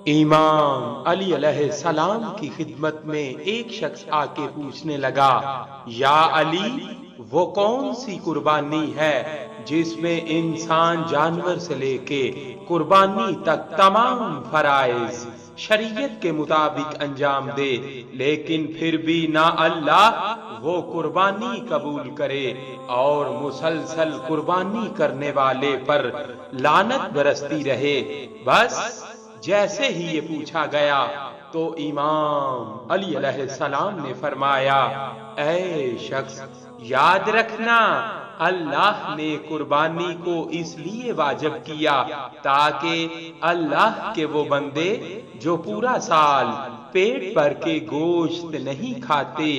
امام علی علیہ السلام کی خدمت میں ایک شخص آ کے پوچھنے لگا، یا علی، وہ کون سی قربانی ہے جس میں انسان جانور سے لے کے قربانی تک تمام فرائض شریعت کے مطابق انجام دے، لیکن پھر بھی نہ اللہ وہ قربانی قبول کرے اور مسلسل قربانی کرنے والے پر لعنت برستی رہے؟ بس جیسے ہی یہ پوچھا گیا تو امام علی علیہ السلام نے فرمایا، اے شخص، یاد رکھنا، اللہ نے قربانی کو اس لیے واجب کیا تاکہ اللہ کے وہ بندے جو پورا سال پیٹ بھر کے گوشت نہیں کھاتے،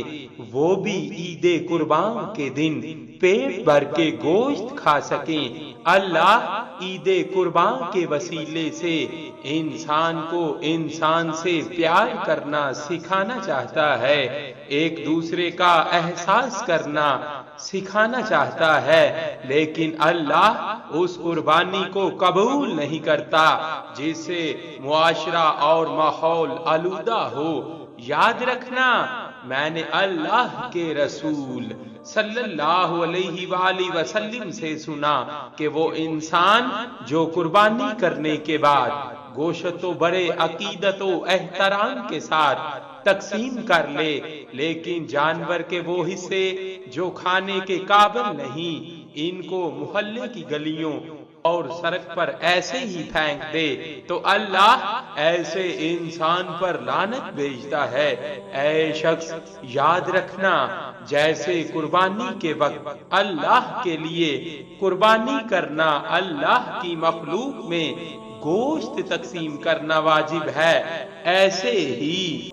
وہ بھی عید قربان کے دن پیٹ بھر کے گوشت کھا سکیں۔ اللہ عید قربان کے وسیلے سے انسان کو انسان سے پیار کرنا سکھانا چاہتا ہے، ایک دوسرے کا احساس کرنا سکھانا چاہتا ہے، لیکن اللہ اس قربانی کو قبول نہیں کرتا جس سے معاشرہ اور ماحول آلودہ ہو۔ یاد رکھنا، میں نے اللہ کے رسول صلی اللہ علیہ وآلہ وسلم سے سنا کہ وہ انسان جو قربانی کرنے کے بعد گوشت و بڑے عقیدت و احترام کے ساتھ تقسیم کر لے، لیکن جانور کے وہ حصے جو کھانے کے قابل نہیں، ان کو محلے کی گلیوں اور سڑک پر ایسے ہی پھینک دے تو اللہ ایسے انسان پر لعنت بھیجتا ہے۔ اے شخص، یاد رکھنا، جیسے قربانی کے وقت اللہ کے لیے قربانی کرنا، اللہ کی مخلوق میں گوشت تقسیم کرنا واجب ہے، ایسے ہی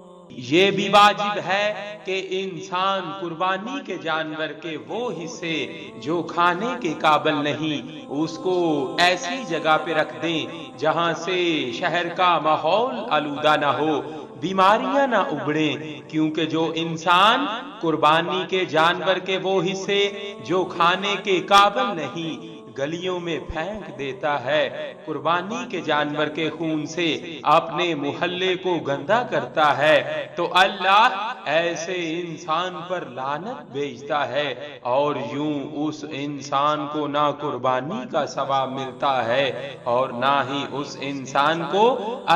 یہ بھی واجب ہے کہ انسان قربانی کے جانور کے وہ حصے جو کھانے کے قابل نہیں، اس کو ایسی جگہ پہ رکھ دیں جہاں سے شہر کا ماحول آلودہ نہ ہو، بیماریاں نہ ابھریں، کیونکہ جو انسان قربانی کے جانور کے وہ حصے جو کھانے کے قابل نہیں گلیوں میں پھینک دیتا ہے، قربانی کے جانور کے خون سے اپنے محلے کو گندا کرتا ہے، تو اللہ ایسے انسان پر لعنت بھیجتا ہے، اور یوں اس انسان کو نہ قربانی کا ثواب ملتا ہے اور نہ ہی اس انسان کو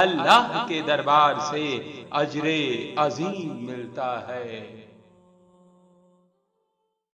اللہ کے دربار سے اجر عظیم ملتا ہے۔